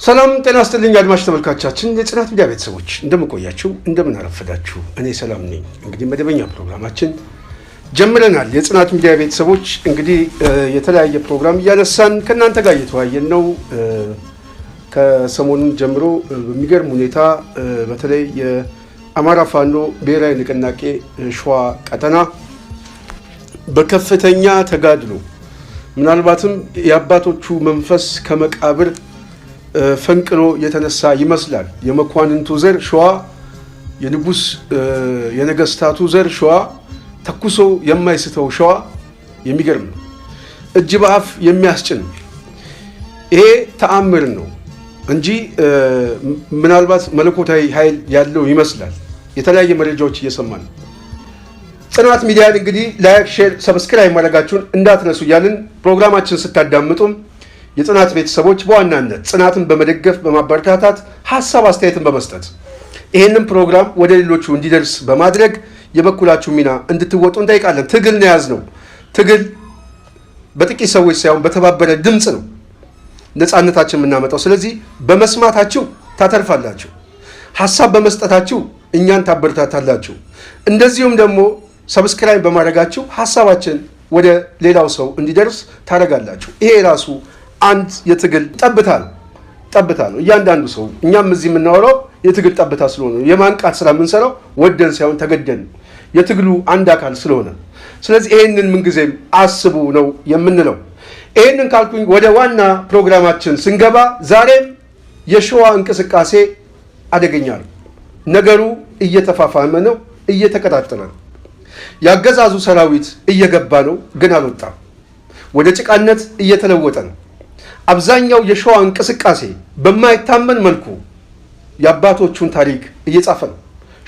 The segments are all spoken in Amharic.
ሰላም ጤና ይስጥልኝ አድማጭ ተመልካቾቻችን የጽናት ሚዲያ ቤተሰቦች እንደምን ቆያችሁ እንደምን አረፈዳችሁ እኔ ሰላም ነኝ እንግዲህ መደበኛ ፕሮግራማችን ጀምረናል የጽናት ሚዲያ ቤተሰቦች እንግዲህ የተለያየ ፕሮግራም እያነሳን ከናንተ ጋር እየተወያየን ነው ከሰሞኑን ጀምሮ በሚገርም ሁኔታ በተለይ የአማራ ፋኖ ብሔራዊ ንቅናቄ ሸዋ ቀጠና በከፍተኛ ተጋድሎ ምናልባትም የአባቶቹ መንፈስ ከመቃብር ፈንቅሎ የተነሳ ይመስላል የመኳንንቱ ዘር ሸዋ የንጉስ የነገስታቱ ዘር ሸዋ ተኩሶ የማይስተው ሸዋ የሚገርም ነው እጅ በአፍ የሚያስጭን ይሄ ተአምር ነው እንጂ ምናልባት መለኮታዊ ኃይል ያለው ይመስላል የተለያየ መረጃዎች እየሰማን ጽናት ሚዲያን እንግዲህ ላይክ ሼር ሰብስክራይብ ማድረጋችሁን እንዳትረሱ ያልን ፕሮግራማችን ስታዳምጡም የጽናት ቤተሰቦች በዋናነት ጽናትን በመደገፍ በማበረታታት ሐሳብ አስተያየትን በመስጠት ይሄንን ፕሮግራም ወደ ሌሎቹ እንዲደርስ በማድረግ የበኩላችሁ ሚና እንድትወጡ እንጠይቃለን ትግል ነው ያዝነው ትግል በጥቂት ሰዎች ሳይሆን በተባበረ ድምጽ ነው ነፃነታችን የምናመጣው ስለዚህ በመስማታችሁ ታተርፋላችሁ ሐሳብ በመስጠታችሁ እኛን ታበረታታላችሁ እንደዚሁም ደግሞ ሰብስክራይብ በማድረጋችሁ ሐሳባችን ወደ ሌላው ሰው እንዲደርስ ታደርጋላችሁ ይሄ ራሱ አንድ የትግል ጠብታ ነው እያንዳንዱ ሰው እኛም እዚህ የምናወራው የትግል ጠብታ ስለሆነ የማንቃት ስራ የምንሰራው ወደን ሳይሆን ተገደን የትግሉ አንድ አካል ስለሆነ ስለዚህ ይሄንን ምንጊዜም አስቡ ነው የምንለው ይሄንን ካልኩኝ ወደ ዋና ፕሮግራማችን ስንገባ ዛሬም የሸዋ እንቅስቃሴ አደገኛ ነው ነገሩ እየተፋፋመ ነው እየተቀጣጠለ ነው ያገዛዙ ሰራዊት እየገባ ነው ግን አልወጣም ወደ ጭቃነት እየተለወጠ ነው አብዛኛው የሸዋ እንቅስቃሴ በማይታመን መልኩ የአባቶቹን ታሪክ እየጻፈ ነው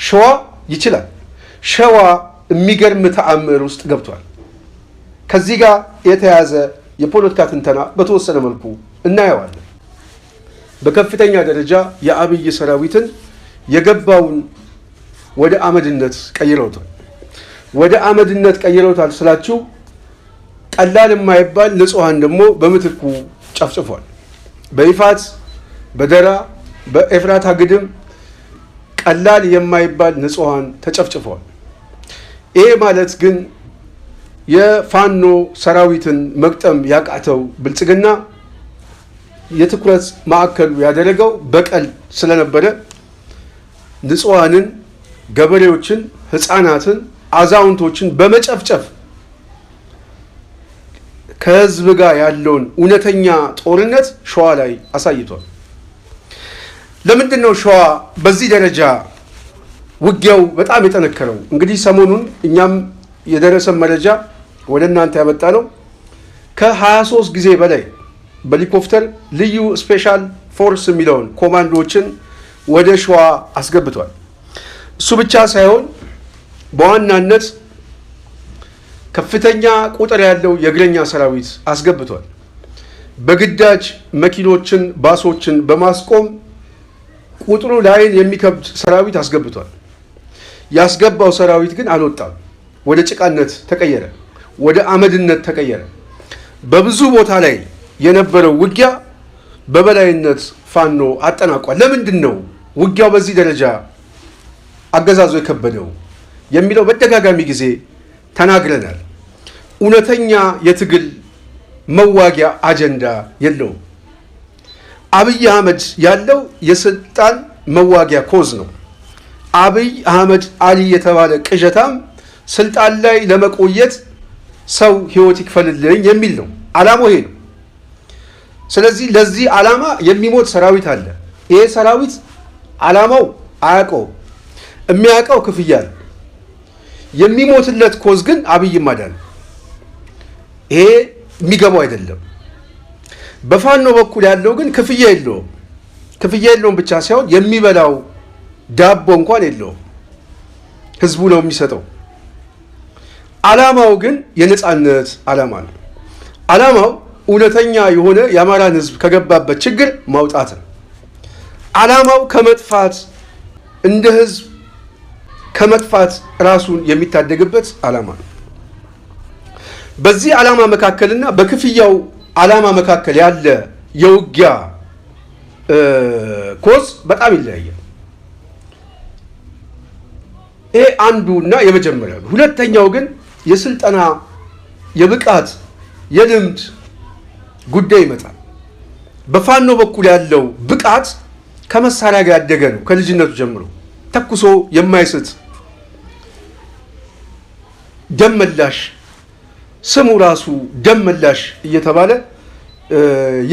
ሸዋ ይችላል ሸዋ የሚገርም ተአምር ውስጥ ገብቷል ከዚህ ጋር የተያዘ የፖለቲካ ትንተና በተወሰነ መልኩ እናየዋለን በከፍተኛ ደረጃ የአብይ ሰራዊትን የገባውን ወደ አመድነት ቀይረውታል ስላችሁ ቀላል የማይባል ንጹሃን ደግሞ በምትኩ ጨፍጭፏል በይፋት በደራ በኤፍራታ ግድም ቀላል የማይባል ንጹሃን ተጨፍጭፏል ይሄ ማለት ግን የፋኖ ሰራዊትን መቅጠም ያቃተው ብልጽግና የትኩረት ማዕከሉ ያደረገው በቀል ስለነበረ ንጹሃንን ገበሬዎችን ህፃናትን አዛውንቶችን በመጨፍጨፍ ከህዝብ ጋር ያለውን እውነተኛ ጦርነት ሸዋ ላይ አሳይቷል ለምንድነው ሸዋ በዚህ ደረጃ ውጊያው በጣም የጠነከረው እንግዲህ ሰሞኑን እኛም የደረሰ መረጃ ወደ እናንተ ያመጣ ነው ከ23 ጊዜ በላይ በሄሊኮፕተር ልዩ ስፔሻል ፎርስ የሚለውን ኮማንዶዎችን ወደ ሸዋ አስገብቷል እሱ ብቻ ሳይሆን በዋናነት ከፍተኛ ቁጥር ያለው የእግረኛ ሰራዊት አስገብቷል በግዳጅ መኪኖችን ባሶችን በማስቆም ቁጥሩ ላይን የሚከብድ ሰራዊት አስገብቷል ያስገባው ሰራዊት ግን አልወጣም ወደ ጭቃነት ተቀየረ ወደ አመድነት ተቀየረ በብዙ ቦታ ላይ የነበረው ውጊያ በበላይነት ፋኖ አጠናቋል ለምንድነው ውጊያው በዚህ ደረጃ አገዛዙ የከበደው የሚለው በተደጋጋሚ ጊዜ ተናግረናል እውነተኛ የትግል መዋጊያ አጀንዳ የለውም አብይ አህመድ ያለው የስልጣን መዋጊያ ኮዝ ነው አብይ አህመድ አሊ የተባለ ቅዠታም ስልጣን ላይ ለመቆየት ሰው ህይወት ይክፈልልኝ የሚል ነው ዓላማው ይሄ ነው ስለዚህ ለዚህ ዓላማ የሚሞት ሰራዊት አለ ይሄ ሰራዊት ዓላማው አያውቀው የሚያውቀው ክፍያ ነው የሚሞትለት ኮዝ ግን አብይ ማዳን ይሄ የሚገባው አይደለም በፋኖ በኩል ያለው ግን ክፍያ የለውም ብቻ ሳይሆን የሚበላው ዳቦ እንኳን የለውም ህዝቡ ነው የሚሰጠው ዓላማው ግን የነፃነት ዓላማ ነው ዓላማው እውነተኛ የሆነ የአማራን ህዝብ ከገባበት ችግር ማውጣት ነው ዓላማው ከመጥፋት እንደ ህዝብ ከመጥፋት ራሱን የሚታደግበት ዓላማ ነው በዚህ ዓላማ መካከልና በክፍያው ዓላማ መካከል ያለ የውጊያ ኮዝ በጣም ይለያያል። ይሄ አንዱና የመጀመሪያው። ሁለተኛው ግን የስልጠና የብቃት የልምድ ጉዳይ ይመጣል። በፋኖ በኩል ያለው ብቃት ከመሳሪያ ጋር ያደገ ነው። ከልጅነቱ ጀምሮ ተኩሶ የማይስት ደመላሽ ስሙ ራሱ ደመላሽ እየተባለ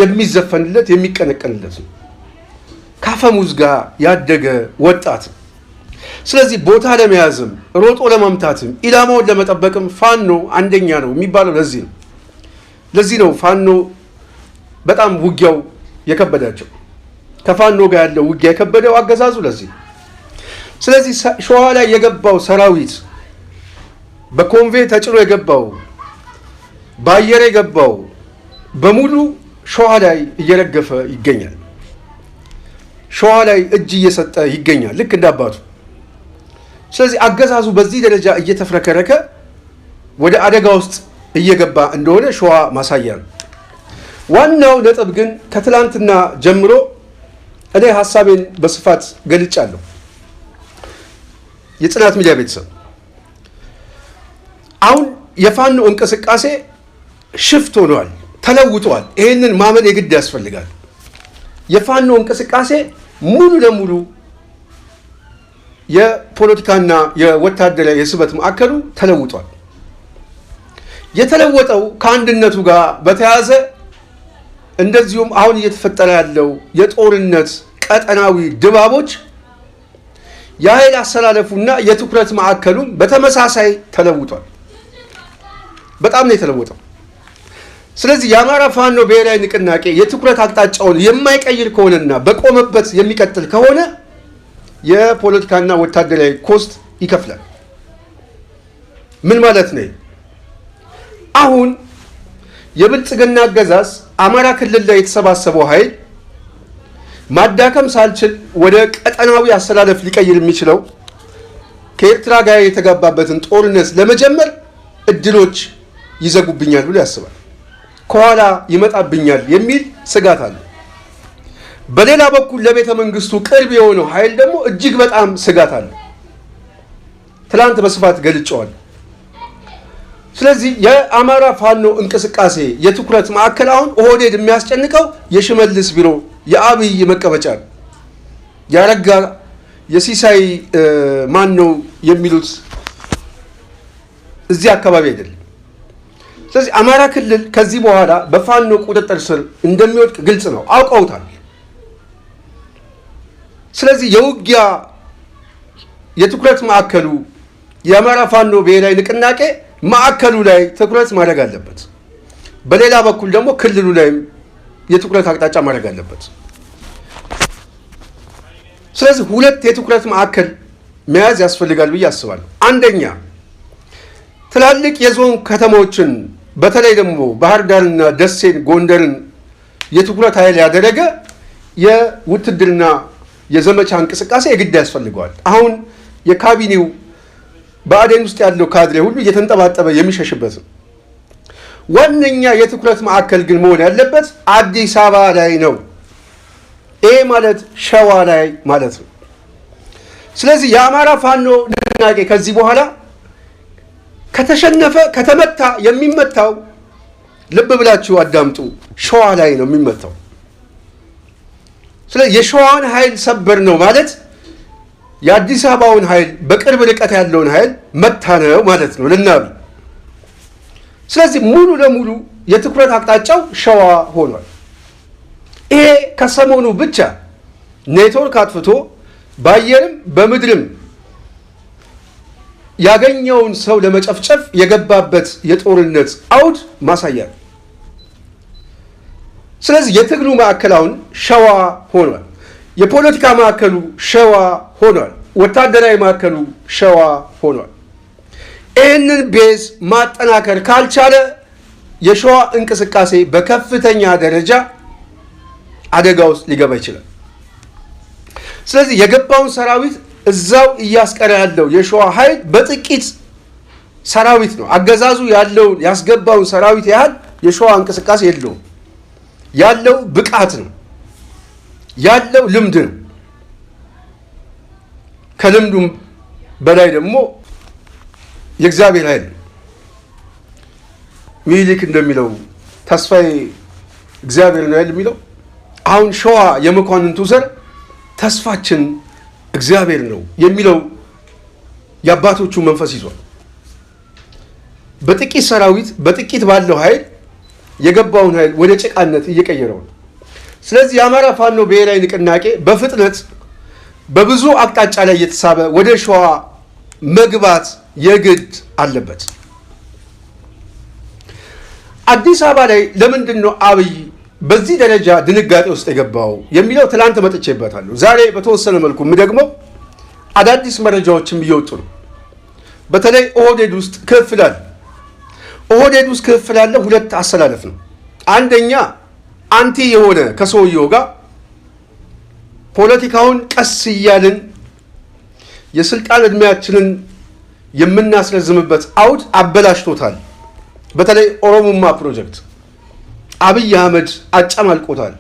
የሚዘፈንለት የሚቀነቀንለት ነው። ካፈሙዝ ጋር ያደገ ወጣት። ስለዚህ ቦታ ለመያዝም ሮጦ ለመምታትም ኢላማውን ለመጠበቅም ፋኖ አንደኛ ነው የሚባለው ለዚህ ነው ፋኖ በጣም ውጊያው የከበዳቸው። ከፋኖ ጋር ያለው ውጊያ የከበደው አገዛዙ ለዚህ ነው። ስለዚህ ሸዋ ላይ የገባው ሰራዊት በኮንቬ ተጭኖ የገባው በአየር የገባው በሙሉ ሸዋ ላይ እየረገፈ ይገኛል። ሸዋ ላይ እጅ እየሰጠ ይገኛል ልክ እንዳባቱ። ስለዚህ አገዛዙ በዚህ ደረጃ እየተፍረከረከ ወደ አደጋ ውስጥ እየገባ እንደሆነ ሸዋ ማሳያ ነው። ዋናው ነጥብ ግን ከትላንትና ጀምሮ እኔ ሀሳቤን በስፋት ገልጫለሁ። የጽናት ሚዲያ ቤተሰብ አሁን የፋኖ እንቅስቃሴ ሽፍት ሆኗል፣ ተለውጧል። ይህንን ማመን የግድ ያስፈልጋል። የፋኖ እንቅስቃሴ ሙሉ ለሙሉ የፖለቲካና የወታደራዊ የስበት ማዕከሉ ተለውጧል። የተለወጠው ከአንድነቱ ጋር በተያያዘ እንደዚሁም አሁን እየተፈጠረ ያለው የጦርነት ቀጠናዊ ድባቦች የኃይል አሰላለፉና የትኩረት ማዕከሉም በተመሳሳይ ተለውጧል። በጣም ነው የተለወጠው። ስለዚህ የአማራ ፋኖ ብሔራዊ ንቅናቄ የትኩረት አቅጣጫውን የማይቀይር ከሆነና በቆመበት የሚቀጥል ከሆነ የፖለቲካና ወታደራዊ ኮስት ይከፍላል። ምን ማለት ነው? አሁን የብልጽግና አገዛዝ አማራ ክልል ላይ የተሰባሰበው ኃይል ማዳከም ሳልችል ወደ ቀጠናዊ አሰላለፍ ሊቀይር የሚችለው ከኤርትራ ጋር የተጋባበትን ጦርነት ለመጀመር እድሎች ይዘጉብኛል ብሎ ያስባል። ከኋላ ይመጣብኛል የሚል ስጋት አለ። በሌላ በኩል ለቤተ መንግስቱ ቅርብ የሆነው ኃይል ደግሞ እጅግ በጣም ስጋት አለ። ትላንት በስፋት ገልጨዋል። ስለዚህ የአማራ ፋኖ እንቅስቃሴ የትኩረት ማዕከል አሁን ኦህዴድ የሚያስጨንቀው የሽመልስ ቢሮ የአብይ መቀመጫ ነው። ያረጋ የሲሳይ ማን ነው የሚሉት እዚህ አካባቢ አይደለም። ስለዚህ አማራ ክልል ከዚህ በኋላ በፋኖ ቁጥጥር ስር እንደሚወድቅ ግልጽ ነው፣ አውቀውታል። ስለዚህ የውጊያ የትኩረት ማዕከሉ የአማራ ፋኖ ብሔራዊ ንቅናቄ ማዕከሉ ላይ ትኩረት ማድረግ አለበት። በሌላ በኩል ደግሞ ክልሉ ላይም የትኩረት አቅጣጫ ማድረግ አለበት። ስለዚህ ሁለት የትኩረት ማዕከል መያዝ ያስፈልጋል ብዬ አስባለሁ። አንደኛ ትላልቅ የዞን ከተሞችን በተለይ ደግሞ ባህር ዳርና ደሴን፣ ጎንደርን የትኩረት ኃይል ያደረገ የውትድርና የዘመቻ እንቅስቃሴ የግድ ያስፈልገዋል። አሁን የካቢኔው በአዴን ውስጥ ያለው ካድሬ ሁሉ እየተንጠባጠበ የሚሸሽበት ነው። ዋነኛ የትኩረት ማዕከል ግን መሆን ያለበት አዲስ አበባ ላይ ነው። ይሄ ማለት ሸዋ ላይ ማለት ነው። ስለዚህ የአማራ ፋኖ ንቅናቄ ከዚህ በኋላ ከተሸነፈ ከተመታ የሚመታው ልብ ብላችሁ አዳምጡ፣ ሸዋ ላይ ነው የሚመታው። ስለዚህ የሸዋን ኃይል ሰበር ነው ማለት የአዲስ አበባውን ኃይል በቅርብ ርቀት ያለውን ኃይል መታ ነው ማለት ነው ልናብ። ስለዚህ ሙሉ ለሙሉ የትኩረት አቅጣጫው ሸዋ ሆኗል። ይሄ ከሰሞኑ ብቻ ኔትወርክ አጥፍቶ በአየርም በምድርም ያገኘውን ሰው ለመጨፍጨፍ የገባበት የጦርነት አውድ ማሳያ ነው። ስለዚህ የትግሉ ማዕከል አሁን ሸዋ ሆኗል። የፖለቲካ ማዕከሉ ሸዋ ሆኗል። ወታደራዊ ማዕከሉ ሸዋ ሆኗል። ይህንን ቤዝ ማጠናከር ካልቻለ የሸዋ እንቅስቃሴ በከፍተኛ ደረጃ አደጋ ውስጥ ሊገባ ይችላል። ስለዚህ የገባውን ሰራዊት እዛው እያስቀረ ያለው የሸዋ ኃይል በጥቂት ሰራዊት ነው። አገዛዙ ያለውን ያስገባውን ሰራዊት ያህል የሸዋ እንቅስቃሴ የለውም። ያለው ብቃት ነው። ያለው ልምድ ነው። ከልምዱም በላይ ደግሞ የእግዚአብሔር ኃይል ሚኒሊክ እንደሚለው ተስፋዬ እግዚአብሔር ነው የሚለው። አሁን ሸዋ የመኳንንቱ ዘር ተስፋችን እግዚአብሔር ነው የሚለው የአባቶቹ መንፈስ ይዟል። በጥቂት ሰራዊት በጥቂት ባለው ኃይል የገባውን ኃይል ወደ ጭቃነት እየቀየረው ነው። ስለዚህ የአማራ ፋኖ ብሔራዊ ንቅናቄ በፍጥነት በብዙ አቅጣጫ ላይ እየተሳበ ወደ ሸዋ መግባት የግድ አለበት። አዲስ አበባ ላይ ለምንድን ነው አብይ በዚህ ደረጃ ድንጋጤ ውስጥ የገባው የሚለው ትላንት መጥቼበታለሁ። ዛሬ በተወሰነ መልኩ የምደግመው አዳዲስ መረጃዎችም እየወጡ ነው። በተለይ ኦህዴድ ውስጥ ክፍል አለ። ኦህዴድ ውስጥ ክፍል አለ። ሁለት አሰላለፍ ነው። አንደኛ አንቲ የሆነ ከሰውየው ጋር ፖለቲካውን ቀስ እያልን የስልጣን እድሜያችንን የምናስረዝምበት አውድ አበላሽቶታል። በተለይ ኦሮሞማ ፕሮጀክት አብይ አህመድ አጨማልቆታል።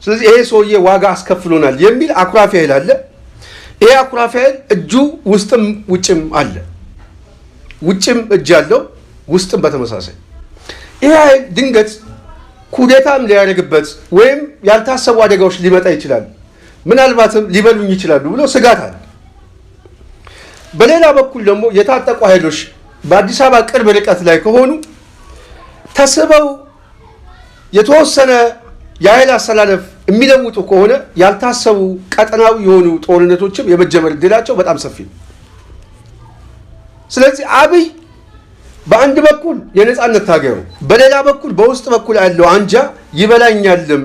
ስለዚህ ይሄ ሰውዬ ዋጋ አስከፍሎናል የሚል አኩራፊ ኃይል አለ። ይሄ አኩራፊ ኃይል እጁ ውስጥም ውጭም አለ። ውጭም እጅ አለው፣ ውስጥም በተመሳሳይ። ይሄ ኃይል ድንገት ኩዴታም ሊያደርግበት ወይም ያልታሰቡ አደጋዎች ሊመጣ ይችላል፣ ምናልባትም ሊበሉኝ ይችላሉ ብሎ ስጋት አለ። በሌላ በኩል ደግሞ የታጠቁ ኃይሎች በአዲስ አበባ ቅርብ ርቀት ላይ ከሆኑ ተስበው የተወሰነ የኃይል አሰላለፍ የሚለውጡ ከሆነ ያልታሰቡ ቀጠናዊ የሆኑ ጦርነቶችም የመጀመር ዕድላቸው በጣም ሰፊ ነው። ስለዚህ አብይ በአንድ በኩል የነፃነት ታገሩ፣ በሌላ በኩል በውስጥ በኩል ያለው አንጃ ይበላኛልም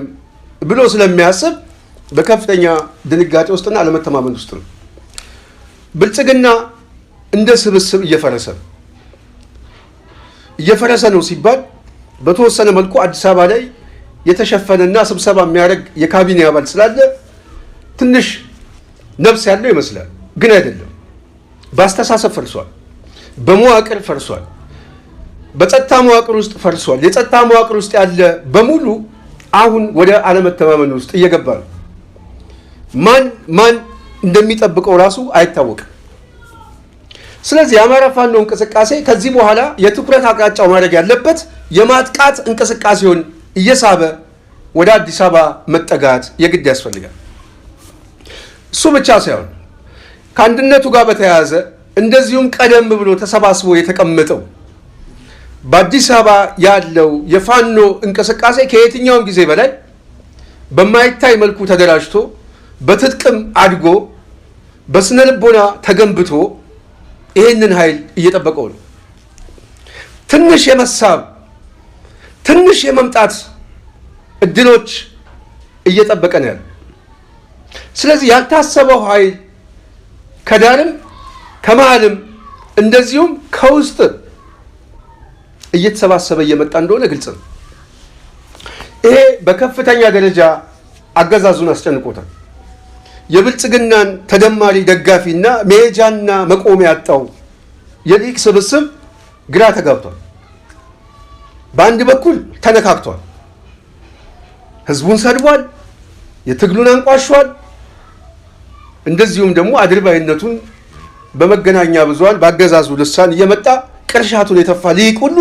ብሎ ስለሚያስብ በከፍተኛ ድንጋጤ ውስጥና አለመተማመን ውስጥ ነው። ብልጽግና እንደ ስብስብ እየፈረሰ ነው ሲባል በተወሰነ መልኩ አዲስ አበባ ላይ የተሸፈነና ስብሰባ የሚያደርግ የካቢኔ አባል ስላለ ትንሽ ነፍስ ያለው ይመስላል፣ ግን አይደለም። በአስተሳሰብ ፈርሷል፣ በመዋቅር ፈርሷል፣ በጸጥታ መዋቅር ውስጥ ፈርሷል። የጸጥታ መዋቅር ውስጥ ያለ በሙሉ አሁን ወደ አለመተማመን ውስጥ እየገባ ነው። ማን እንደሚጠብቀው ራሱ አይታወቅም። ስለዚህ የአማራ ፋኖ እንቅስቃሴ ከዚህ በኋላ የትኩረት አቅጣጫው ማድረግ ያለበት የማጥቃት እንቅስቃሴውን እየሳበ ወደ አዲስ አበባ መጠጋት የግድ ያስፈልጋል። እሱ ብቻ ሳይሆን ከአንድነቱ ጋር በተያያዘ እንደዚሁም ቀደም ብሎ ተሰባስቦ የተቀመጠው በአዲስ አበባ ያለው የፋኖ እንቅስቃሴ ከየትኛውም ጊዜ በላይ በማይታይ መልኩ ተደራጅቶ በትጥቅም አድጎ በስነ ልቦና ተገንብቶ ይህንን ኃይል እየጠበቀው ነው። ትንሽ የመሳብ ትንሽ የመምጣት እድሎች እየጠበቀ ነው ያለው። ስለዚህ ያልታሰበው ኃይል ከዳርም ከመሃልም እንደዚሁም ከውስጥ እየተሰባሰበ እየመጣ እንደሆነ ግልጽ ነው። ይሄ በከፍተኛ ደረጃ አገዛዙን አስጨንቆታል። የብልጽግናን ተደማሪ ደጋፊና መሄጃና መቆሚያ ያጣው የሊቅ ስብስብ ግራ ተጋብቷል። በአንድ በኩል ተነካክቷል። ህዝቡን ሰድቧል፣ የትግሉን አንቋሿል። እንደዚሁም ደግሞ አድርባይነቱን በመገናኛ ብዙሃን በአገዛዙ ልሳን እየመጣ ቅርሻቱን የተፋ ሊቅ ሁሉ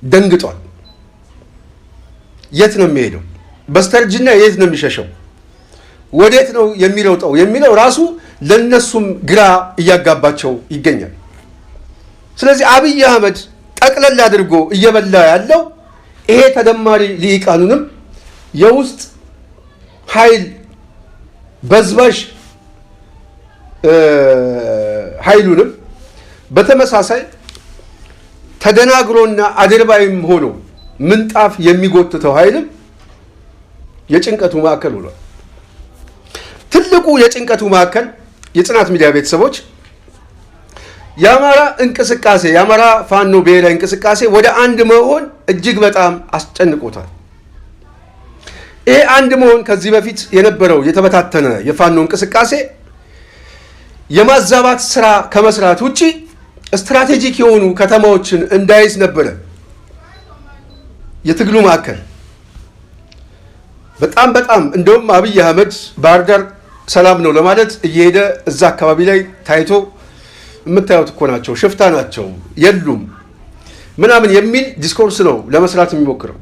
ደንግጧል። የት ነው የሚሄደው? በስተርጅና የት ነው የሚሸሸው? ወዴት ነው የሚሮጠው የሚለው ራሱ ለነሱም ግራ እያጋባቸው ይገኛል። ስለዚህ አብይ አህመድ ጠቅለል አድርጎ እየበላ ያለው ይሄ ተደማሪ ሊቃኑንም የውስጥ ኃይል በዝባዥ ኃይሉንም በተመሳሳይ ተደናግሮና አድርባይም ሆኖ ምንጣፍ የሚጎትተው ኃይልም የጭንቀቱ ማዕከል ሆኗል። ትልቁ የጭንቀቱ ማዕከል የጽናት ሚዲያ ቤተሰቦች የአማራ እንቅስቃሴ የአማራ ፋኖ ብሔራዊ እንቅስቃሴ ወደ አንድ መሆን እጅግ በጣም አስጨንቆታል። ይሄ አንድ መሆን ከዚህ በፊት የነበረው የተበታተነ የፋኖ እንቅስቃሴ የማዛባት ስራ ከመስራት ውጪ ስትራቴጂክ የሆኑ ከተማዎችን እንዳይዝ ነበረ የትግሉ ማዕከል። በጣም እንደውም አብይ አህመድ ባህር ዳር ሰላም ነው ለማለት እየሄደ እዛ አካባቢ ላይ ታይቶ የምታዩት እኮ ናቸው፣ ሽፍታ ናቸው የሉም ምናምን የሚል ዲስኮርስ ነው ለመስራት የሚሞክረው።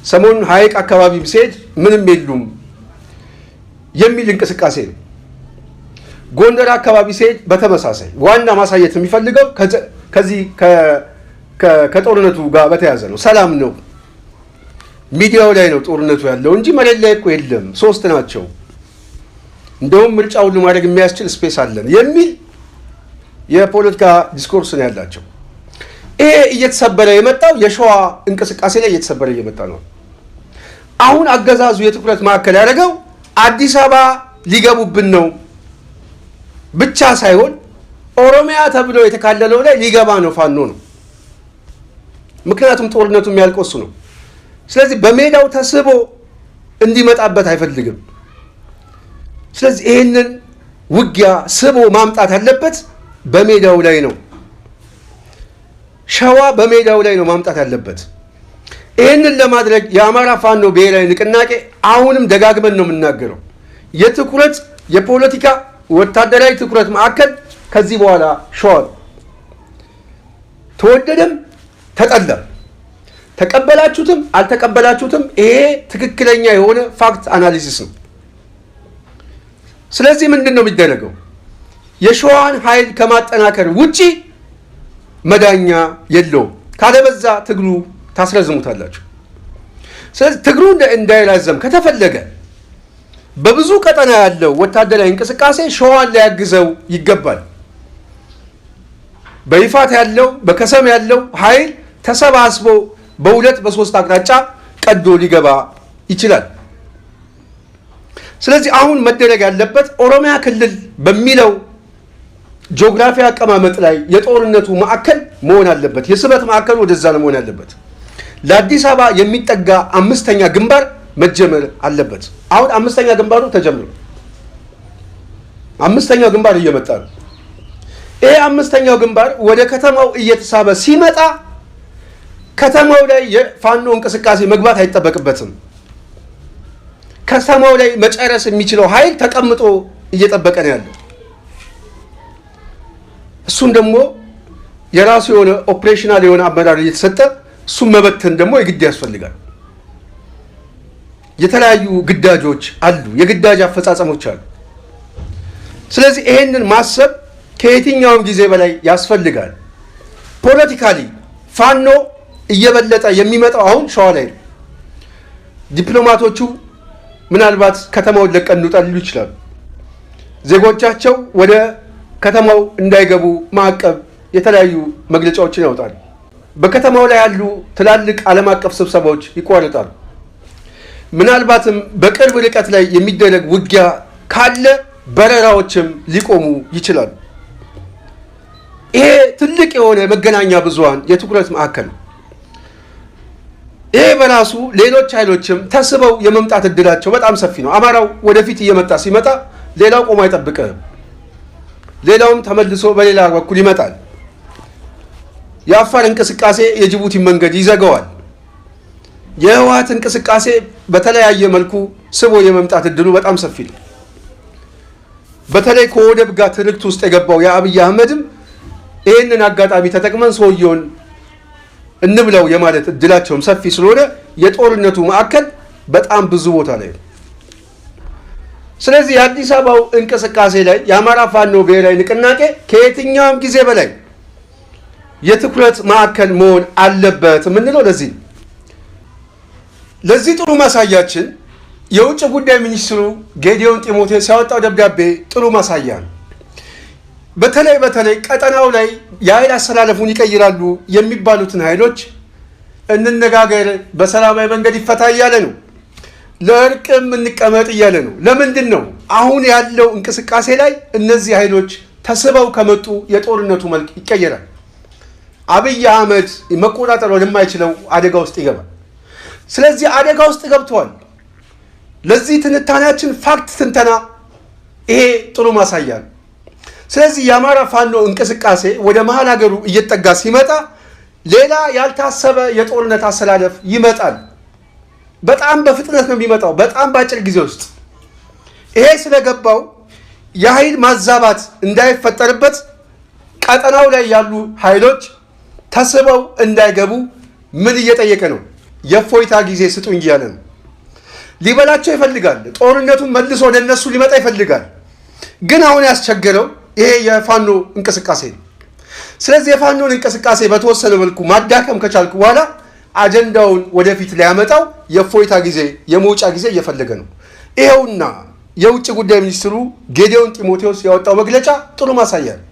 ሰሞኑን ሀይቅ አካባቢ ሲሄድ ምንም የሉም የሚል እንቅስቃሴ ነው። ጎንደር አካባቢ ሲሄድ በተመሳሳይ ዋና ማሳየት የሚፈልገው ከዚህ ከጦርነቱ ጋር በተያያዘ ነው። ሰላም ነው ሚዲያው ላይ ነው ጦርነቱ ያለው እንጂ መሬት ላይ እኮ የለም፣ 3 ናቸው፣ እንደውም ምርጫውን ለማድረግ የሚያስችል ስፔስ አለን የሚል የፖለቲካ ዲስኮርስ ነው ያላቸው። ይሄ እየተሰበረ የመጣው የሸዋ እንቅስቃሴ ላይ እየተሰበረ እየመጣ ነው። አሁን አገዛዙ የትኩረት ማዕከል ያደረገው አዲስ አበባ ሊገቡብን ነው ብቻ ሳይሆን ኦሮሚያ ተብሎ የተካለለው ላይ ሊገባ ነው ፋኖ ነው። ምክንያቱም ጦርነቱ የሚያልቀው እሱ ነው። ስለዚህ በሜዳው ተስቦ እንዲመጣበት አይፈልግም። ስለዚህ ይህንን ውጊያ ስቦ ማምጣት ያለበት በሜዳው ላይ ነው። ሸዋ በሜዳው ላይ ነው ማምጣት ያለበት። ይህንን ለማድረግ የአማራ ፋኖ ብሔራዊ ንቅናቄ አሁንም ደጋግመን ነው የምናገረው የትኩረት የፖለቲካ ወታደራዊ ትኩረት ማዕከል ከዚህ በኋላ ሸዋ ተወደደም ተጠላም፣ ተቀበላችሁትም አልተቀበላችሁትም ይሄ ትክክለኛ የሆነ ፋክት አናሊሲስ ነው። ስለዚህ ምንድን ነው የሚደረገው? የሸዋን ኃይል ከማጠናከር ውጪ መዳኛ የለውም። ካለበዛ ትግሉ ታስረዝሙታላችሁ። ስለዚህ ትግሉ እንዳይራዘም ከተፈለገ በብዙ ቀጠና ያለው ወታደራዊ እንቅስቃሴ ሸዋን ሊያግዘው ይገባል። በይፋት ያለው በከሰም ያለው ኃይል ተሰባስቦ በ2 በ3 አቅጣጫ ቀዶ ሊገባ ይችላል። ስለዚህ አሁን መደረግ ያለበት ኦሮሚያ ክልል በሚለው ጂኦግራፊ አቀማመጥ ላይ የጦርነቱ ማዕከል መሆን አለበት። የስበት ማዕከል ወደዛ ነው መሆን ያለበት። ለአዲስ አበባ የሚጠጋ 5ኛ ግንባር መጀመር አለበት። አሁን 5ኛ ግንባሩ ተጀምሮ 5ኛው ግንባር እየመጣ ነው። ይሄ 5ኛው ግንባር ወደ ከተማው እየተሳበ ሲመጣ ከተማው ላይ የፋኖ እንቅስቃሴ መግባት አይጠበቅበትም። ከተማው ላይ መጨረስ የሚችለው ኃይል ተቀምጦ እየጠበቀ ነው ያለው። እሱን ደግሞ የራሱ የሆነ ኦፕሬሽናል የሆነ አመራር እየተሰጠ እሱን መበተን ደግሞ የግድ ያስፈልጋል። የተለያዩ ግዳጆች አሉ፣ የግዳጅ አፈጻጸሞች አሉ። ስለዚህ ይሄንን ማሰብ ከየትኛውም ጊዜ በላይ ያስፈልጋል። ፖለቲካሊ ፋኖ እየበለጠ የሚመጣው አሁን ሸዋ ላይ ነው። ዲፕሎማቶቹ ምናልባት ከተማውን ለቀን እንውጣ ሊሉ ይችላሉ። ዜጎቻቸው ወደ ከተማው እንዳይገቡ ማዕቀብ የተለያዩ መግለጫዎችን ያወጣሉ። በከተማው ላይ ያሉ ትላልቅ ዓለም አቀፍ ስብሰባዎች ይቋረጣሉ። ምናልባትም በቅርብ ርቀት ላይ የሚደረግ ውጊያ ካለ በረራዎችም ሊቆሙ ይችላሉ። ይሄ ትልቅ የሆነ መገናኛ ብዙሃን የትኩረት ማዕከል ነው። ይሄ በራሱ ሌሎች ኃይሎችም ተስበው የመምጣት እድላቸው በጣም ሰፊ ነው። አማራው ወደፊት እየመጣ ሲመጣ ሌላው ቆሞ አይጠብቅም። ሌላውም ተመልሶ በሌላ በኩል ይመጣል። የአፋር እንቅስቃሴ የጅቡቲ መንገድ ይዘጋዋል። የህወሓት እንቅስቃሴ በተለያየ መልኩ ስቦ የመምጣት እድሉ በጣም ሰፊ ነው። በተለይ ከወደብ ጋር ትርክት ውስጥ የገባው የአብይ አህመድም ይህንን አጋጣሚ ተጠቅመን ሰውየውን እንብለው የማለት እድላቸውም ሰፊ ስለሆነ የጦርነቱ ማዕከል በጣም ብዙ ቦታ ላይ ነው። ስለዚህ የአዲስ አበባው እንቅስቃሴ ላይ የአማራ ፋኖ ብሔራዊ ንቅናቄ ከየትኛውም ጊዜ በላይ የትኩረት ማዕከል መሆን አለበት የምንለው ለዚህ ጥሩ ማሳያችን የውጭ ጉዳይ ሚኒስትሩ ጌዲዮን ጢሞቴዎስ ያወጣው ደብዳቤ ጥሩ ማሳያ ነው። በተለይ ቀጠናው ላይ የኃይል አሰላለፉን ይቀይራሉ የሚባሉትን ኃይሎች እንነጋገር፣ በሰላማዊ መንገድ ይፈታ እያለ ነው። ለእርቅም እንቀመጥ እያለ ነው። ለምንድን ነው አሁን ያለው እንቅስቃሴ ላይ እነዚህ ኃይሎች ተስበው ከመጡ የጦርነቱ መልክ ይቀየራል። አብይ አህመድ መቆጣጠር ወደማይችለው አደጋ ውስጥ ይገባል። ስለዚህ አደጋ ውስጥ ገብተዋል። ለዚህ ትንታኔያችን ፋክት ትንተና ይሄ ጥሩ ማሳያ ነው። ስለዚህ የአማራ ፋኖ እንቅስቃሴ ወደ መሀል ሀገሩ እየተጠጋ ሲመጣ ሌላ ያልታሰበ የጦርነት አሰላለፍ ይመጣል። በጣም በፍጥነት ነው የሚመጣው፣ በጣም በአጭር ጊዜ ውስጥ። ይሄ ስለገባው የኃይል ማዛባት እንዳይፈጠርበት ቀጠናው ላይ ያሉ ኃይሎች ተስበው እንዳይገቡ ምን እየጠየቀ ነው? የእፎይታ ጊዜ ስጡኝ እያለ ነው። ሊበላቸው ይፈልጋል። ጦርነቱን መልሶ ወደ እነሱ ሊመጣ ይፈልጋል። ግን አሁን ያስቸገረው ይሄ የፋኖ እንቅስቃሴ ነው። ስለዚህ የፋኖን እንቅስቃሴ በተወሰነ መልኩ ማዳከም ከቻልኩ በኋላ አጀንዳውን ወደፊት ሊያመጣው የእፎይታ ጊዜ የመውጫ ጊዜ እየፈለገ ነው። ይኸውና የውጭ ጉዳይ ሚኒስትሩ ጌዲዮን ጢሞቴዎስ ያወጣው መግለጫ ጥሩ ማሳያ ነው።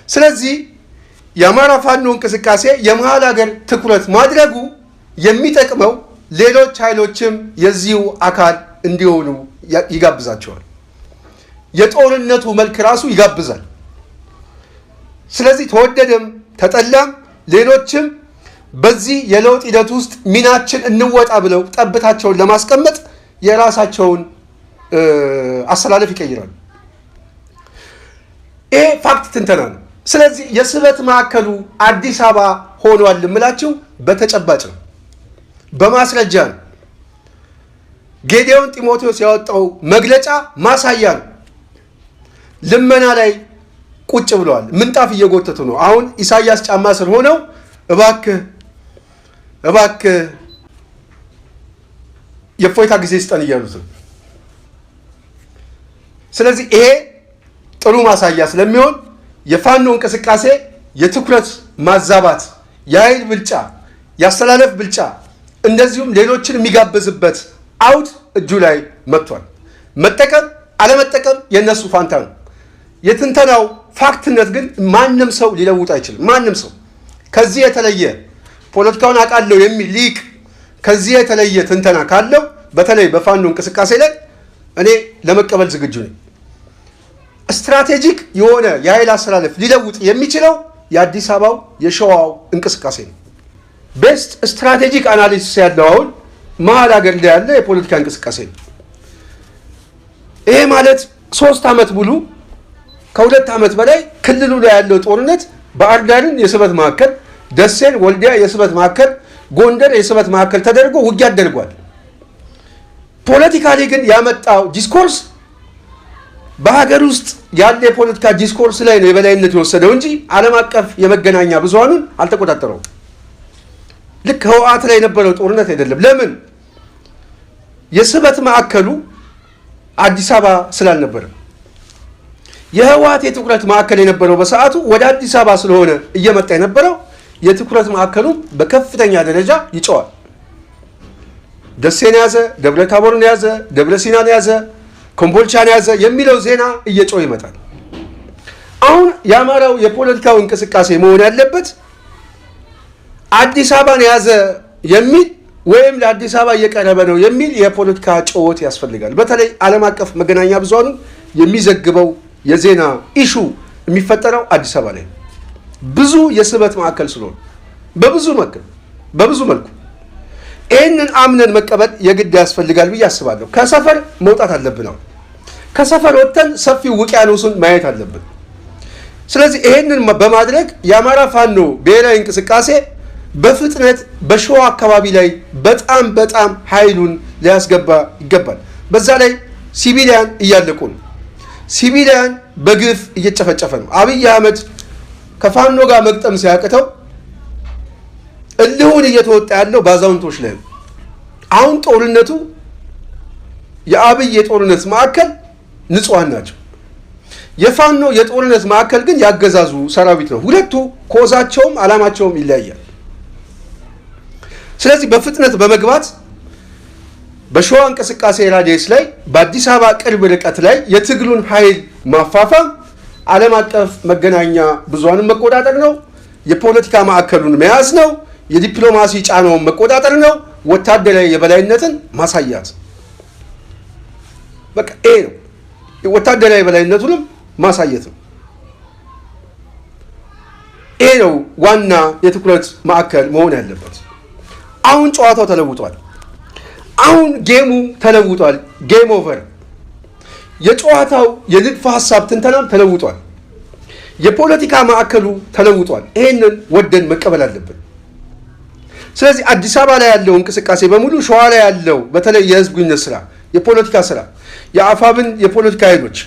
ስለዚህ የአማራ ፋኖ እንቅስቃሴ የመሃል ሀገር ትኩረት ማድረጉ የሚጠቅመው ሌሎች ኃይሎችም የዚሁ አካል እንዲሆኑ ይጋብዛቸዋል። የጦርነቱ መልክ ራሱ ይጋብዛል። ስለዚህ ተወደደም ተጠላም ሌሎችም በዚህ የለውጥ ሂደት ውስጥ ሚናችን እንወጣ ብለው ጠብታቸውን ለማስቀመጥ የራሳቸውን አሰላለፍ ይቀይራሉ። ይሄ ፋክት ትንተና ነው። ስለዚህ የስበት ማዕከሉ አዲስ አበባ ሆኗል የምላችሁ በተጨባጭ ነው፣ በማስረጃ ነው። ጌዲዮን ጢሞቴዎስ ያወጣው መግለጫ ማሳያ ነው። ልመና ላይ ቁጭ ብለዋል። ምንጣፍ እየጎተቱ ነው። አሁን ኢሳያስ ጫማ ስር ሆነው እባክህ የእፎይታ ጊዜ ስጠን እያሉት ነው። ስለዚህ ይሄ ጥሩ ማሳያ ስለሚሆን የፋኖ እንቅስቃሴ የትኩረት ማዛባት፣ የኃይል ብልጫ፣ የአስተላለፍ ብልጫ እንደዚሁም ሌሎችን የሚጋብዝበት አውድ እጁ ላይ መጥቷል። መጠቀም አለመጠቀም የነሱ ፋንታ ነው። የትንተናው ፋክትነት ግን ማንም ሰው ሊለውጥ አይችልም። ማንም ሰው ከዚህ የተለየ ፖለቲካውን አውቃለሁ የሚል ሊቅ ከዚህ የተለየ ትንተና ካለው በተለይ በፋኖ እንቅስቃሴ ላይ እኔ ለመቀበል ዝግጁ ነኝ። ስትራቴጂክ የሆነ የኃይል አሰላለፍ ሊለውጥ የሚችለው የአዲስ አበባው የሸዋው እንቅስቃሴ ነው። ቤስት ስትራቴጂክ አናሊሲስ ያለው አሁን መሀል ሀገር ላይ ያለ የፖለቲካ እንቅስቃሴ ነው። ይሄ ማለት 3 ዓመት ሙሉ ከ2 ዓመት በላይ ክልሉ ላይ ያለው ጦርነት ባህር ዳርን የስበት ማዕከል፣ ደሴን፣ ወልዲያ የስበት ማዕከል፣ ጎንደር የስበት ማዕከል ተደርጎ ውጊያ አደርጓል። ፖለቲካሊ ግን ያመጣው ዲስኮርስ በሀገር ውስጥ ያለ የፖለቲካ ዲስኮርስ ላይ ነው የበላይነት የወሰደው እንጂ ዓለም አቀፍ የመገናኛ ብዙሃኑን አልተቆጣጠረውም። ልክ ህወሓት ላይ የነበረው ጦርነት አይደለም። ለምን? የስበት ማዕከሉ አዲስ አበባ ስላልነበረ። የህወሓት የትኩረት ማዕከል የነበረው በሰዓቱ ወደ አዲስ አበባ ስለሆነ እየመጣ የነበረው የትኩረት ማዕከሉ በከፍተኛ ደረጃ ይጨዋል። ደሴን ያዘ፣ ደብረ ታቦርን ያዘ፣ ደብረ ሲናን ያዘ፣ ኮምቦልቻን ያዘ የሚለው ዜና እየጮህ ይመጣል። አሁን የአማራው የፖለቲካው እንቅስቃሴ መሆን ያለበት አዲስ አበባን ያዘ የሚል ወይም ለአዲስ አበባ እየቀረበ ነው የሚል የፖለቲካ ጭዎት ያስፈልጋል። በተለይ ዓለም አቀፍ መገናኛ ብዙሃኑ የሚዘግበው የዜና ኢሹ የሚፈጠረው አዲስ አበባ ላይ ብዙ የስበት ማዕከል ስለሆነ በብዙ መልኩ ይህንን አምነን መቀበል የግድ ያስፈልጋል ብዬ አስባለሁ። ከሰፈር መውጣት አለብን። አሁን ከሰፈር ወጥተን ሰፊው ውቅያኖሱን ማየት አለብን። ስለዚህ ይህንን በማድረግ የአማራ ፋኖ ብሔራዊ እንቅስቃሴ በፍጥነት በሸዋ አካባቢ ላይ በጣም ኃይሉን ሊያስገባ ይገባል። በዛ ላይ ሲቪሊያን እያለቁ ነው። ሲቪሊያን በግፍ እየጨፈጨፈ ነው። አብይ አህመድ ከፋኖ ጋር መግጠም ሲያቅተው እልሁን እየተወጣ ያለው ባዛውንቶች ላይ ነው። አሁን ጦርነቱ የአብይ የጦርነት ማዕከል ንጹሃን ናቸው። የፋኖ የጦርነት ማዕከል ግን ያገዛዙ ሰራዊት ነው። ሁለቱ ኮዛቸውም ዓላማቸውም ይለያያል። ስለዚህ በፍጥነት በመግባት በሸዋ እንቅስቃሴ ራዲየስ ላይ በአዲስ አበባ ቅርብ ርቀት ላይ የትግሉን ኃይል ማፋፋም ዓለም አቀፍ መገናኛ ብዙሃንን መቆጣጠር ነው። የፖለቲካ ማዕከሉን መያዝ ነው። የዲፕሎማሲ ጫናውን መቆጣጠር ነው። ወታደራዊ የበላይነትን ማሳያት በቃ ይሄ ነው። ወታደራዊ የበላይነቱንም ማሳየት ነው። ይሄ ነው ዋና የትኩረት ማዕከል መሆን ያለበት። አሁን ጨዋታው ተለውጧል። አሁን ጌሙ ተለውጧል። ጌም ኦቨር። የጨዋታው የንድፈ ሐሳብ ትንተናም ተለውጧል። የፖለቲካ ማዕከሉ ተለውጧል። ይሄንን ወደን መቀበል አለብን። ስለዚህ አዲስ አበባ ላይ ያለው እንቅስቃሴ በሙሉ ሸዋ ላይ ያለው በተለይ የህዝብ ግንኙነት ስራ፣ የፖለቲካ ስራ፣ የአፋብን የፖለቲካ ኃይሎች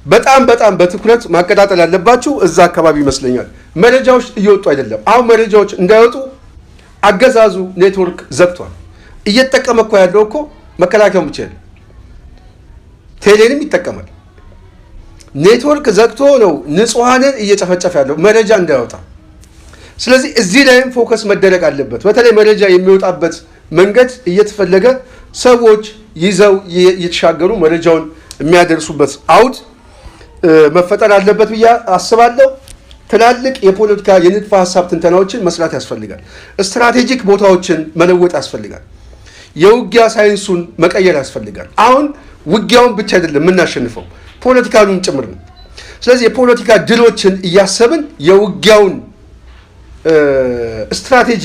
በጣም በትኩረት ማቀጣጠል ያለባችሁ እዛ አካባቢ ይመስለኛል። መረጃዎች እየወጡ አይደለም። አሁን መረጃዎች እንዳይወጡ አገዛዙ ኔትወርክ ዘግቷል። እየተጠቀመ እኮ ያለው እኮ መከላከያው ብቻ ነው፣ ቴሌንም ይጠቀማል። ኔትወርክ ዘግቶ ነው ንጹሃንን እየጨፈጨፈ ያለው መረጃ እንዳይወጣ። ስለዚህ እዚህ ላይም ፎከስ መደረግ አለበት። በተለይ መረጃ የሚወጣበት መንገድ እየተፈለገ ሰዎች ይዘው እየተሻገሩ መረጃውን የሚያደርሱበት አውድ መፈጠር አለበት ብዬ አስባለሁ። ትላልቅ የፖለቲካ የንድፈ ሀሳብ ትንተናዎችን መስራት ያስፈልጋል። ስትራቴጂክ ቦታዎችን መለወጥ ያስፈልጋል። የውጊያ ሳይንሱን መቀየር ያስፈልጋል። አሁን ውጊያውን ብቻ አይደለም የምናሸንፈው፣ ፖለቲካሉም ጭምር ነው። ስለዚህ የፖለቲካ ድሎችን እያሰብን የውጊያውን ስትራቴጂ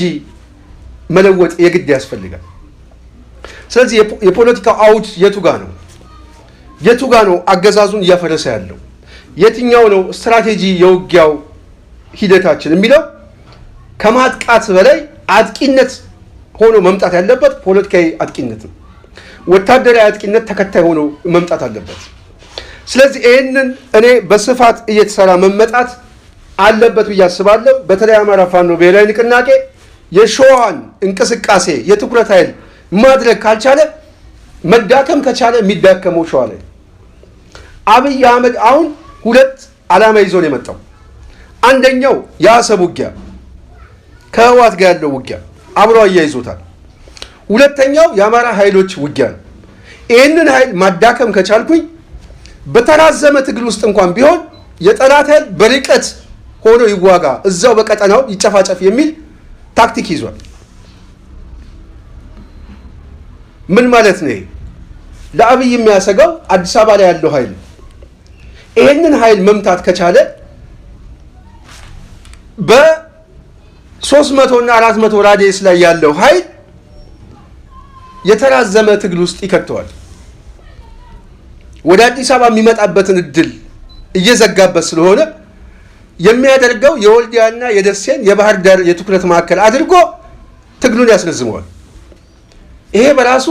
መለወጥ የግድ ያስፈልጋል። ስለዚህ የፖለቲካ አውድ የቱ ጋ ነው አገዛዙን እያፈረሰ ያለው? የትኛው ነው ስትራቴጂ የውጊያው ሂደታችን የሚለው ከማጥቃት በላይ አጥቂነት ሆኖ መምጣት ያለበት ፖለቲካዊ አጥቂነት ነው። ወታደራዊ አጥቂነት ተከታይ ሆኖ መምጣት አለበት። ስለዚህ ይህንን እኔ በስፋት እየተሰራ መመጣት አለበት ብዬ አስባለሁ። በተለይ አማራ ፋኖ ብሔራዊ ንቅናቄ የሸዋን እንቅስቃሴ የትኩረት ኃይል ማድረግ ካልቻለ መዳከም ከቻለ የሚዳከመው ሸዋ ላይ አብይ አህመድ አሁን ሁለት ዓላማ ይዞ ነው የመጣው። አንደኛው የአሰብ ውጊያ ከህወሓት ጋር ያለው ውጊያ አብሮ አያይዞታል። ሁለተኛው የአማራ ኃይሎች ውጊያ ነው። ይህንን ኃይል ማዳከም ከቻልኩኝ በተራዘመ ትግል ውስጥ እንኳን ቢሆን የጠላት ኃይል በርቀት ሆኖ ይዋጋ፣ እዛው በቀጠናው ይጨፋጨፍ የሚል ታክቲክ ይዟል። ምን ማለት ነው? ለአብይ የሚያሰጋው አዲስ አበባ ላይ ያለው ኃይል ይህንን ኃይል መምታት ከቻለ በ300 እና 400 ራዲየስ ላይ ያለው ኃይል የተራዘመ ትግል ውስጥ ይከተዋል። ወደ አዲስ አበባ የሚመጣበትን እድል እየዘጋበት ስለሆነ የሚያደርገው የወልዲያና የደሴን የባህር ዳር የትኩረት ማዕከል አድርጎ ትግሉን ያስረዝመዋል። ይሄ በራሱ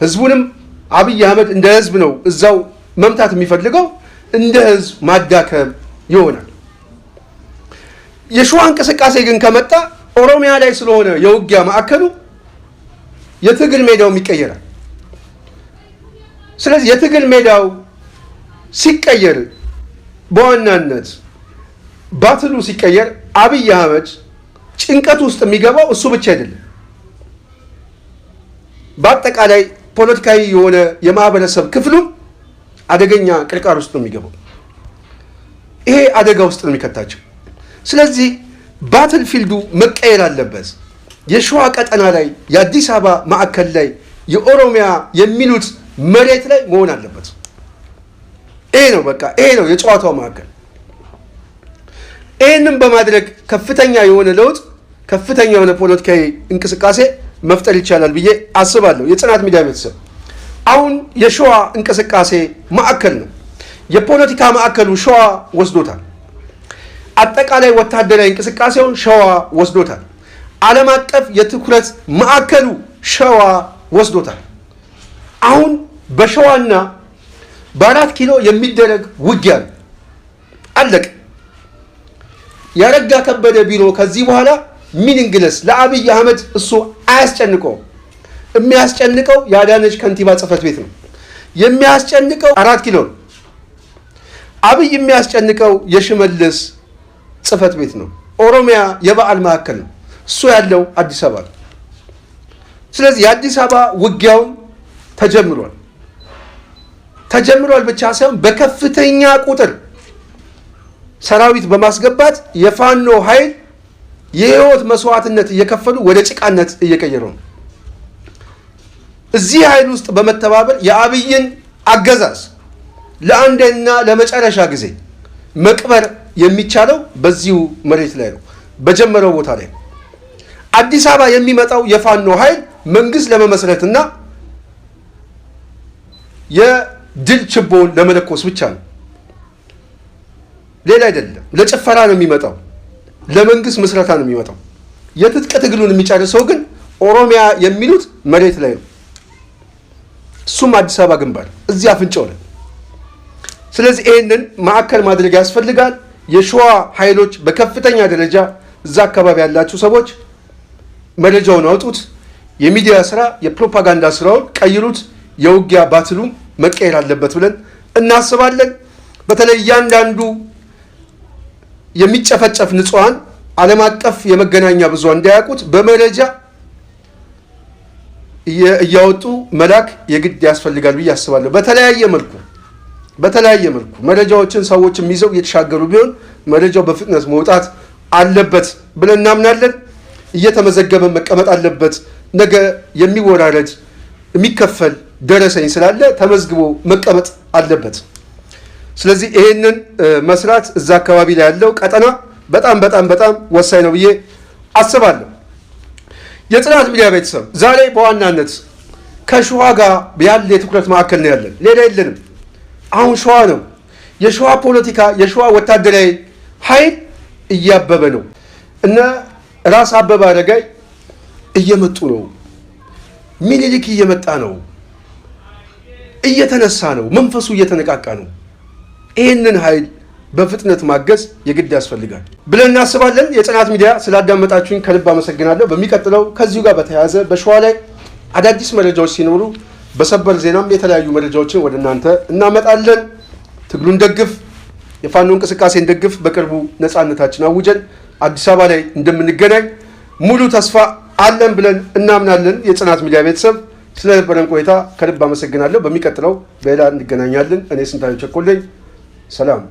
ህዝቡንም አብይ አህመድ እንደ ህዝብ ነው እዛው መምታት የሚፈልገው፣ እንደ ህዝብ ማዳከም ይሆናል። የሸዋ እንቅስቃሴ ግን ከመጣ ኦሮሚያ ላይ ስለሆነ የውጊያ ማዕከሉ የትግል ሜዳውም ይቀየራል። ስለዚህ የትግል ሜዳው ሲቀየር በዋናነት ባትሉ ሲቀየር አብይ አህመድ ጭንቀት ውስጥ የሚገባው እሱ ብቻ አይደለም። በአጠቃላይ ፖለቲካዊ የሆነ የማህበረሰብ ክፍሉም አደገኛ ቅርቃር ውስጥ ነው የሚገባው። ይሄ አደጋ ውስጥ ነው የሚከታቸው። ስለዚህ ባትል ፊልዱ መቀየር አለበት። የሸዋ ቀጠና ላይ፣ የአዲስ አበባ ማዕከል ላይ፣ የኦሮሚያ የሚሉት መሬት ላይ መሆን አለበት። ይሄ ነው በቃ ይሄ ነው የጨዋታው ማዕከል። ይህንም በማድረግ ከፍተኛ የሆነ ለውጥ፣ ከፍተኛ የሆነ ፖለቲካዊ እንቅስቃሴ መፍጠር ይቻላል ብዬ አስባለሁ። የጽናት ሚዲያ ቤተሰብ አሁን የሸዋ እንቅስቃሴ ማዕከል ነው። የፖለቲካ ማዕከሉ ሸዋ ወስዶታል። አጠቃላይ ወታደራዊ እንቅስቃሴውን ሸዋ ወስዶታል። ዓለም አቀፍ የትኩረት ማዕከሉ ሸዋ ወስዶታል። አሁን በሸዋና በ4 ኪሎ የሚደረግ ውጊያ ነው። አለቅ ያረጋ ከበደ ቢሮ ከዚህ በኋላ ሚኒንግለስ ለአብይ አህመድ እሱ አያስጨንቀው። የሚያስጨንቀው የአዳነች ከንቲባ ጽህፈት ቤት ነው። የሚያስጨንቀው 4 ኪሎ ነው። አብይ የሚያስጨንቀው የሽመልስ ጽህፈት ቤት ነው። ኦሮሚያ የበዓል ማዕከል ነው። እሱ ያለው አዲስ አበባ ነው። ስለዚህ የአዲስ አበባ ውጊያውን ተጀምሯል ብቻ ሳይሆን በከፍተኛ ቁጥር ሰራዊት በማስገባት የፋኖ ኃይል የህይወት መስዋዕትነት እየከፈሉ ወደ ጭቃነት እየቀየሩ ነው። እዚህ ኃይል ውስጥ በመተባበር የአብይን አገዛዝ ለአንዴና ለመጨረሻ ጊዜ መቅበር የሚቻለው በዚሁ መሬት ላይ ነው፣ በጀመረው ቦታ ላይ ነው። አዲስ አበባ የሚመጣው የፋኖ ኃይል መንግስት ለመመስረትና የድል ችቦውን ለመለኮስ ብቻ ነው፣ ሌላ አይደለም። ለጭፈራ ነው የሚመጣው፣ ለመንግስት ምስረታ ነው የሚመጣው። የትጥቅ ትግሉን የሚጨርሰው ግን ኦሮሚያ የሚሉት መሬት ላይ ነው። እሱም አዲስ አበባ ግንባር እዚህ አፍንጫው ላይ። ስለዚህ ይህንን ማዕከል ማድረግ ያስፈልጋል። የሸዋ ኃይሎች በከፍተኛ ደረጃ እዛ አካባቢ ያላችሁ ሰዎች መረጃውን አውጡት። የሚዲያ ስራ፣ የፕሮፓጋንዳ ስራውን ቀይሩት። የውጊያ ባትሉም መቀየር አለበት ብለን እናስባለን። በተለይ እያንዳንዱ የሚጨፈጨፍ ንጹሃን ዓለም አቀፍ የመገናኛ ብዙሃን እንዳያውቁት በመረጃ እያወጡ መላክ የግድ ያስፈልጋል ብዬ አስባለሁ። በተለያየ መልኩ መረጃዎችን ሰዎችም ይዘው እየተሻገሩ ቢሆን መረጃው በፍጥነት መውጣት አለበት ብለን እናምናለን። እየተመዘገበ መቀመጥ አለበት። ነገ የሚወራረድ የሚከፈል ደረሰኝ ስላለ ተመዝግቦ መቀመጥ አለበት። ስለዚህ ይሄንን መስራት እዛ አካባቢ ላይ ያለው ቀጠና በጣም በጣም በጣም ወሳኝ ነው ብዬ አስባለሁ። የጽናት ሚዲያ ቤተሰብ ዛሬ በዋናነት ከሸዋ ጋር ያለ የትኩረት ማዕከል ነው ያለን፣ ሌላ የለንም። አሁን ሸዋ ነው። የሸዋ ፖለቲካ፣ የሸዋ ወታደራዊ ኃይል እያበበ ነው። እነ ራስ አበበ አረጋይ እየመጡ ነው። ሚኒሊክ እየመጣ ነው፣ እየተነሳ ነው፣ መንፈሱ እየተነቃቃ ነው። ይህንን ኃይል በፍጥነት ማገዝ የግድ ያስፈልጋል ብለን እናስባለን። የጽናት ሚዲያ ስላዳመጣችሁኝ ከልብ አመሰግናለሁ። በሚቀጥለው ከዚሁ ጋር በተያያዘ በሸዋ ላይ አዳዲስ መረጃዎች ሲኖሩ በሰበር ዜናም የተለያዩ መረጃዎችን ወደ እናንተ እናመጣለን። ትግሉን ደግፍ፣ የፋኖ እንቅስቃሴን ደግፍ። በቅርቡ ነፃነታችን አውጀን አዲስ አበባ ላይ እንደምንገናኝ ሙሉ ተስፋ አለን ብለን እናምናለን። የጽናት ሚዲያ ቤተሰብ ስለነበረን ቆይታ ከልብ አመሰግናለሁ። በሚቀጥለው በሌላ እንገናኛለን። እኔ ስንታየሁ ቸኮል ነኝ። ሰላም።